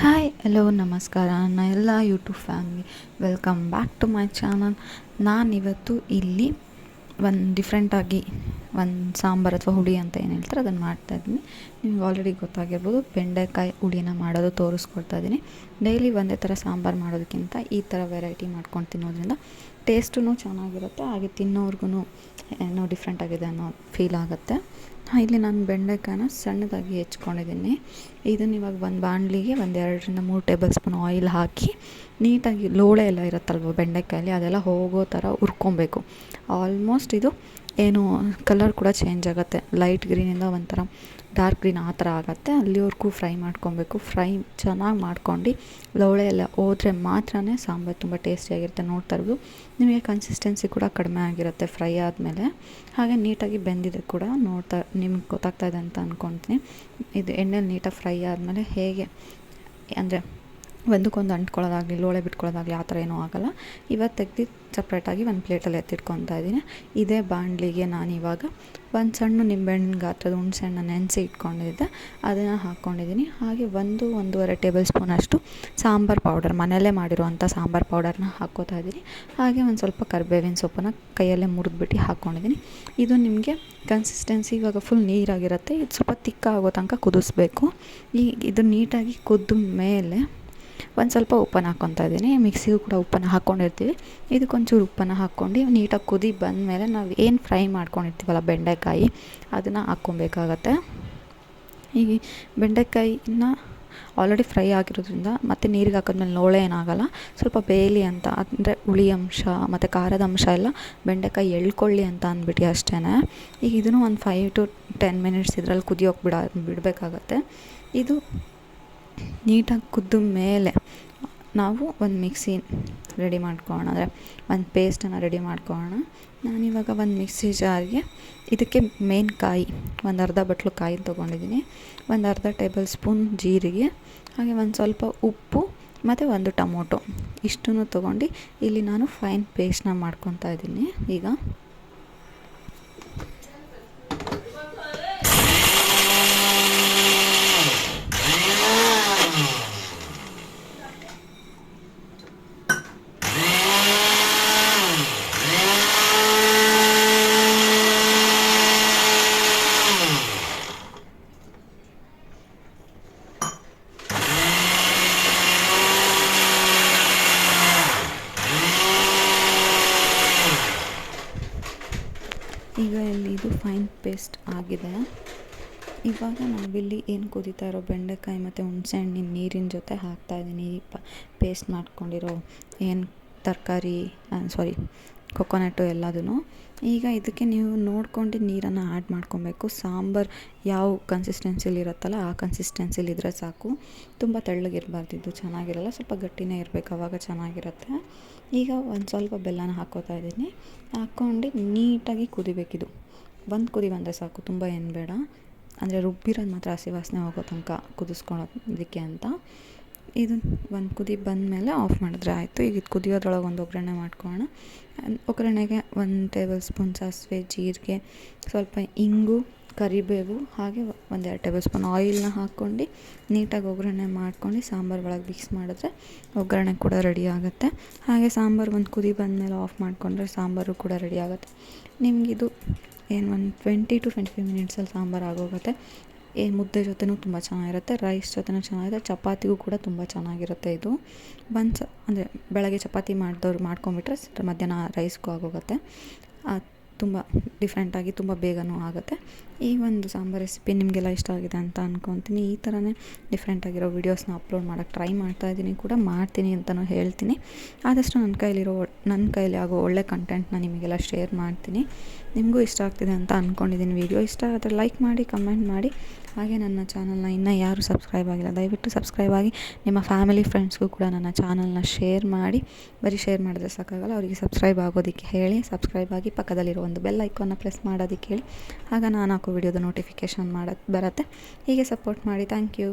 Hi hello ನಮಸ್ಕಾರ ನನ್ನ ಎಲ್ಲ YouTube family, welcome back to my channel. ನಾನಿವತ್ತು ಇಲ್ಲಿ ಒಂದು ಡಿಫ್ರೆಂಟಾಗಿ ಒಂದು ಸಾಂಬಾರು ಅಥವಾ ಹುಳಿ ಅಂತ ಏನು ಹೇಳ್ತಾರೆ ಅದನ್ನು ಮಾಡ್ತಾಯಿದ್ದೀನಿ. ನಿಮ್ಗೆ ಆಲ್ರೆಡಿ ಗೊತ್ತಾಗಿರ್ಬೋದು, ಬೆಂಡೆಕಾಯಿ ಹುಳಿನ ಮಾಡೋದು ತೋರಿಸ್ಕೊಡ್ತಾ ಇದ್ದೀನಿ. ಡೈಲಿ ಒಂದೇ ಥರ ಸಾಂಬಾರು ಮಾಡೋದಕ್ಕಿಂತ ಈ ಥರ ವೆರೈಟಿ ಮಾಡ್ಕೊಂಡು ತಿನ್ನೋದ್ರಿಂದ ಟೇಸ್ಟೂ ಚೆನ್ನಾಗಿರುತ್ತೆ, ಹಾಗೆ ತಿನ್ನೋರ್ಗು ಏನೋ ಡಿಫ್ರೆಂಟ್ ಆಗಿದೆ ಅನ್ನೋ ಫೀಲ್ ಆಗುತ್ತೆ. ಇಲ್ಲಿ ನಾನು ಬೆಂಡೆಕಾಯಿನ ಸಣ್ಣದಾಗಿ ಹೆಚ್ಕೊಂಡಿದ್ದೀನಿ. ಇದನ್ನು ಇವಾಗ ಒಂದು ಬಾಣಲಿಗೆ 2-3 ಟೇಬಲ್ ಸ್ಪೂನ್ ಆಯಿಲ್ ಹಾಕಿ ನೀಟಾಗಿ ಲೋಳೆ ಎಲ್ಲ ಇರುತ್ತಲ್ವ ಬೆಂಡೆಕಾಯಲ್ಲಿ, ಅದೆಲ್ಲ ಹೋಗೋ ಥರ ಹುರ್ಕೊಬೇಕು. ಆಲ್ಮೋಸ್ಟ್ ಇದು ಏನು ಕಲರ್ ಕೂಡ ಚೇಂಜ್ ಆಗುತ್ತೆ, ಲೈಟ್ ಗ್ರೀನಿಂದ ಒಂಥರ ಡಾರ್ಕ್ ಗ್ರೀನ್ ಆ ಥರ ಆಗುತ್ತೆ. ಅಲ್ಲಿವರೆಗೂ ಫ್ರೈ ಮಾಡ್ಕೊಬೇಕು. ಫ್ರೈ ಚೆನ್ನಾಗಿ ಮಾಡ್ಕೊಂಡು ಲೋಳೆ ಎಲ್ಲ ಹೋದರೆ ಮಾತ್ರ ಸಾಂಬಾರು ತುಂಬ ಟೇಸ್ಟಿಯಾಗಿರುತ್ತೆ. ನೋಡ್ತಾ ಇರ್ಬೋದು, ನಿಮಗೆ ಕನ್ಸಿಸ್ಟೆನ್ಸಿ ಕೂಡ ಕಡಿಮೆ ಆಗಿರುತ್ತೆ ಫ್ರೈ ಆದಮೇಲೆ. ಹಾಗೆ ನೀಟಾಗಿ ಬೆಂದಿದೆ ಕೂಡ ನಿಮ್ಗೆ ಗೊತ್ತಾಗ್ತಾ ಇದೆ ಅಂತ ಅಂದ್ಕೊತೀನಿ. ಇದು ಎಣ್ಣೆಲಿ ನೀಟಾಗಿ ಫ್ರೈ ಆದಮೇಲೆ ಹೇಗೆ ಅಂದರೆ ಒಂದಕ್ಕೊಂದು ಅಂಟ್ಕೊಳ್ಳೋದಾಗಲಿ ಲೋಳೆ ಬಿಟ್ಕೊಳ್ಳೋದಾಗಲಿ ಆ ಥರ ಏನೂ ಆಗೋಲ್ಲ. ಇವತ್ತು ತೆಗ್ದು ಸಪ್ರೇಟಾಗಿ ಒಂದು ಪ್ಲೇಟಲ್ಲಿ ಎತ್ತಿಟ್ಕೊತಾ ಇದ್ದೀನಿ. ಇದೇ ಬಾಣಲಿಗೆ ನಾನಿವಾಗ ಒಂದು ಸಣ್ಣ ನಿಂಬೆಹಣ್ಣು ಗಾತ್ರದ ಹುಣಸೆಹಣ್ಣು ನೆನೆಸಿ ಇಟ್ಕೊಂಡಿದ್ದೆ, ಅದನ್ನು ಹಾಕ್ಕೊಂಡಿದ್ದೀನಿ. ಹಾಗೆ 1-1.5 ಟೇಬಲ್ ಸ್ಪೂನಷ್ಟು ಸಾಂಬಾರು ಪೌಡರ್, ಮನೆಯಲ್ಲೇ ಮಾಡಿರುವಂಥ ಸಾಂಬಾರು ಪೌಡರ್ನ ಹಾಕ್ಕೋತಾ ಇದ್ದೀನಿ. ಹಾಗೆ ಒಂದು ಸ್ವಲ್ಪ ಕರಿಬೇವಿನ ಸೊಪ್ಪನ್ನು ಕೈಯಲ್ಲೇ ಮುರಿದ್ಬಿಟ್ಟು ಹಾಕ್ಕೊಂಡಿದ್ದೀನಿ. ಇದು ನಿಮಗೆ ಕನ್ಸಿಸ್ಟೆನ್ಸಿ ಇವಾಗ ಫುಲ್ ನೀರಾಗಿರುತ್ತೆ, ಇದು ಸ್ವಲ್ಪ ತಿಕ್ಕ ಆಗೋ ತನಕ ಕುದಿಸ್ಬೇಕು. ಇದು ನೀಟಾಗಿ ಕುದ್ದ ಮೇಲೆ ಒಂದು ಸ್ವಲ್ಪ ಉಪ್ಪನ್ನು ಹಾಕ್ಕೊತಾ ಇದ್ದೀನಿ. ಮಿಕ್ಸಿಗೂ ಕೂಡ ಉಪ್ಪನ್ನು ಹಾಕ್ಕೊಂಡಿರ್ತೀವಿ, ಇದಕ್ಕೊಂಚೂರು ಉಪ್ಪನ್ನು ಹಾಕ್ಕೊಂಡು ನೀಟಾಗಿ ಕುದಿ ಬಂದಮೇಲೆ ನಾವು ಏನು ಫ್ರೈ ಮಾಡ್ಕೊಂಡಿರ್ತೀವಲ್ಲ ಬೆಂಡೆಕಾಯಿ, ಅದನ್ನು ಹಾಕ್ಕೊಬೇಕಾಗತ್ತೆ. ಈಗ ಬೆಂಡೆಕಾಯಿನ ಆಲ್ರೆಡಿ ಫ್ರೈ ಆಗಿರೋದ್ರಿಂದ ಮತ್ತು ನೀರಿಗೆ ಹಾಕಿದ್ಮೇಲೆ ಲೋಳೆ ಏನಾಗಲ್ಲ, ಸ್ವಲ್ಪ ಬೇಯಲಿ ಅಂತ, ಅಂದರೆ ಹುಳಿ ಅಂಶ ಮತ್ತು ಖಾರದ ಅಂಶ ಎಲ್ಲ ಬೆಂಡೆಕಾಯಿ ಎಳ್ಕೊಳ್ಳಿ ಅಂತ ಅಂದ್ಬಿಟ್ಟು ಅಷ್ಟೇ. ಈಗ ಇದನ್ನು ಒಂದು 5-10 ಮಿನಿಟ್ಸ್ ಇದರಲ್ಲಿ ಕುದಿಯೋಕೆ ಬಿಡಬೇಕಾಗತ್ತೆ. ಇದು ನೀಟಾಗಿ ಕುದ್ದ ಮೇಲೆ ನಾವು ಒಂದು ಮಿಕ್ಸಿ ರೆಡಿ ಮಾಡ್ಕೊಳ್ಳೋಣ, ಅಂದರೆ ಒಂದು ಪೇಸ್ಟನ್ನು ರೆಡಿ ಮಾಡ್ಕೊಳ್ಳೋಣ. ನಾನಿವಾಗ ಒಂದು ಮಿಕ್ಸಿ ಜಾರ್ಗೆ ಇದಕ್ಕೆ ಮೇನ್ ಕಾಯಿ, ಒಂದು ಅರ್ಧ ಬಟ್ಲು ಕಾಯಿ ತೊಗೊಂಡಿದ್ದೀನಿ, ಒಂದು ಅರ್ಧ ಟೇಬಲ್ ಸ್ಪೂನ್ ಜೀರಿಗೆ, ಹಾಗೆ ಒಂದು ಸ್ವಲ್ಪ ಉಪ್ಪು ಮತ್ತು 1 ಟೊಮೊಟೊ, ಇಷ್ಟನ್ನು ತೊಗೊಂಡು ಇಲ್ಲಿ ನಾನು ಫೈನ್ ಪೇಸ್ಟನ್ನ ಮಾಡ್ಕೊತಾ ಇದ್ದೀನಿ. ಈಗ ಇಲ್ಲಿ ಇದು ಫೈನ್ ಪೇಸ್ಟ್ ಆಗಿದೆ. ಇವಾಗ ನಾವಿಲ್ಲಿ ಏನು ಕುದೀತಾ ಇರೋ ಬೆಂಡೆಕಾಯಿ ಮತ್ತು ಹುಣಸೆಹಣ್ಣಿನ ನೀರಿನ ಜೊತೆ ಹಾಕ್ತಾಯಿದ್ದೀನಿ ಪೇಸ್ಟ್ ಮಾಡ್ಕೊಂಡಿರೋ ಏನು ತರಕಾರಿ ಕೊಕೊನಟ್ಟು ಎಲ್ಲದೂ. ಈಗ ಇದಕ್ಕೆ ನೀವು ನೋಡ್ಕೊಂಡು ನೀರನ್ನು ಆ್ಯಡ್ ಮಾಡ್ಕೊಬೇಕು. ಸಾಂಬಾರು ಯಾವ ಕನ್ಸಿಸ್ಟೆನ್ಸಿಲಿ ಇರುತ್ತಲ್ಲ ಆ ಕನ್ಸಿಸ್ಟೆನ್ಸಿಲಿ ಇದ್ದರೆ ಸಾಕು, ತುಂಬ ತೆಳ್ಳಗಿರಬಾರ್ದು, ಇದು ಚೆನ್ನಾಗಿರಲ್ಲ, ಸ್ವಲ್ಪ ಗಟ್ಟಿನೇ ಇರಬೇಕು, ಆವಾಗ ಚೆನ್ನಾಗಿರುತ್ತೆ. ಈಗ ಒಂದು ಸ್ವಲ್ಪ ಬೆಲ್ಲನ ಹಾಕ್ಕೋತಾ ಇದ್ದೀನಿ, ಹಾಕ್ಕೊಂಡು ನೀಟಾಗಿ ಕುದಿಬೇಕಿದು. ಒಂದು ಕುದಿ ಬಂದರೆ ಸಾಕು, ತುಂಬ ಏನು ಬೇಡ, ಅಂದರೆ ರುಬ್ಬಿರೋದು ಮಾತ್ರ ಹಸಿ ವಾಸನೆ ಹೋಗೋ ತನಕ ಕುದಿಸ್ಕೊಳ್ಳೋದಕ್ಕೆ ಅಂತ. ಇದು ಒಂದು ಕುದಿ ಬಂದಮೇಲೆ ಆಫ್ ಮಾಡಿದ್ರೆ ಆಯಿತು. ಈಗ ಇದು ಕುದಿಯೋದ್ರೊಳಗೆ ಒಂದು ಒಗ್ಗರಣೆ ಮಾಡ್ಕೊಳ್ಳೋಣ. ಒಗ್ಗರಣೆಗೆ 1 ಟೇಬಲ್ ಸ್ಪೂನ್ ಸಾಸಿವೆ, ಜೀರಿಗೆ, ಸ್ವಲ್ಪ ಇಂಗು, ಕರಿಬೇವು, ಹಾಗೆ 1-2 ಟೇಬಲ್ ಸ್ಪೂನ್ ಆಯಿಲ್ನ ಹಾಕ್ಕೊಂಡು ನೀಟಾಗಿ ಒಗ್ಗರಣೆ ಮಾಡ್ಕೊಂಡು ಸಾಂಬಾರು ಒಳಗೆ ಮಿಕ್ಸ್ ಮಾಡಿದ್ರೆ ಒಗ್ಗರಣೆ ಕೂಡ ರೆಡಿ ಆಗುತ್ತೆ. ಹಾಗೆ ಸಾಂಬಾರು ಒಂದು ಕುದಿ ಬಂದಮೇಲೆ ಆಫ್ ಮಾಡಿಕೊಂಡ್ರೆ ಸಾಂಬಾರು ಕೂಡ ರೆಡಿ ಆಗುತ್ತೆ. ನಿಮಗಿದು ಏನು ಒಂದು 20-25 ಮಿನಿಟ್ಸಲ್ಲಿ ಸಾಂಬಾರು ಆಗೋಗುತ್ತೆ. ಮುದ್ದೆ ಜೊತೆನೂ ತುಂಬ ಚೆನ್ನಾಗಿರುತ್ತೆ, ರೈಸ್ ಜೊತೆನೂ ಚೆನ್ನಾಗಿರುತ್ತೆ, ಚಪಾತಿಗೂ ಕೂಡ ತುಂಬ ಚೆನ್ನಾಗಿರುತ್ತೆ. ಇದು ಅಂದರೆ ಬೆಳಗ್ಗೆ ಚಪಾತಿ ಮಾಡ್ಕೊಂಬಿಟ್ರೆ ಮಧ್ಯಾಹ್ನ ರೈಸ್ಗೂ ಆಗೋಗುತ್ತೆ. ತುಂಬ ಡಿಫ್ರೆಂಟಾಗಿ ತುಂಬ ಬೇಗನೂ ಆಗುತ್ತೆ. ಈ ಒಂದು ಸಾಂಬಾರು ರೆಸಿಪಿ ನಿಮಗೆಲ್ಲ ಇಷ್ಟ ಆಗಿದೆ ಅಂತ ಅಂದ್ಕೊತೀನಿ. ಈ ಥರನೇ ಡಿಫ್ರೆಂಟಾಗಿರೋ ವೀಡಿಯೋಸ್ನ ಅಪ್ಲೋಡ್ ಮಾಡೋಕ್ಕೆ ಟ್ರೈ ಮಾಡ್ತಾಯಿದ್ದೀನಿ, ಕೂಡ ಮಾಡ್ತೀನಿ ಅಂತಲೂ ಹೇಳ್ತೀನಿ. ಆದಷ್ಟು ನನ್ನ ಕೈಲಿ ಆಗೋ ಒಳ್ಳೆ ಕಂಟೆಂಟ್ನ ನಿಮಗೆಲ್ಲ ಶೇರ್ ಮಾಡ್ತೀನಿ. ನಿಮಗೂ ಇಷ್ಟ ಆಗ್ತಿದೆ ಅಂತ ಅಂದ್ಕೊಂಡಿದ್ದೀನಿ. ವಿಡಿಯೋ ಇಷ್ಟ ಆದರೆ ಲೈಕ್ ಮಾಡಿ, ಕಮೆಂಟ್ ಮಾಡಿ. ಹಾಗೆ ನನ್ನ ಚಾನಲ್ನ ಇನ್ನೂ ಯಾರು ಸಬ್ಸ್ಕ್ರೈಬ್ ಆಗಿಲ್ಲ ದಯವಿಟ್ಟು ಸಬ್ಸ್ಕ್ರೈಬ್ ಆಗಿ, ನಿಮ್ಮ ಫ್ಯಾಮಿಲಿ ಫ್ರೆಂಡ್ಸ್ಗೂ ಕೂಡ ನನ್ನ ಚಾನಲ್ನ ಶೇರ್ ಮಾಡಿ. ಬರೀ ಶೇರ್ ಮಾಡಿದ್ರೆ ಸಾಕಾಗಲ್ಲ, ಅವರಿಗೆ ಸಬ್ಸ್ಕ್ರೈಬ್ ಆಗೋದಕ್ಕೆ ಹೇಳಿ. ಸಬ್ಸ್ಕ್ರೈಬ್ ಆಗಿ ಪಕ್ಕದಲ್ಲಿರೋ ಒಂದು ಬೆಲ್ ಐಕಾನ್ನ ಪ್ರೆಸ್ ಮಾಡೋದಕ್ಕೆ ಹೇಳಿ, ಆಗ ನಾನು ಹಾಕೋ ವಿಡಿಯೋದ ನೋಟಿಫಿಕೇಷನ್ ಬರುತ್ತೆ. ಹೀಗೆ ಸಪೋರ್ಟ್ ಮಾಡಿ. Thank you.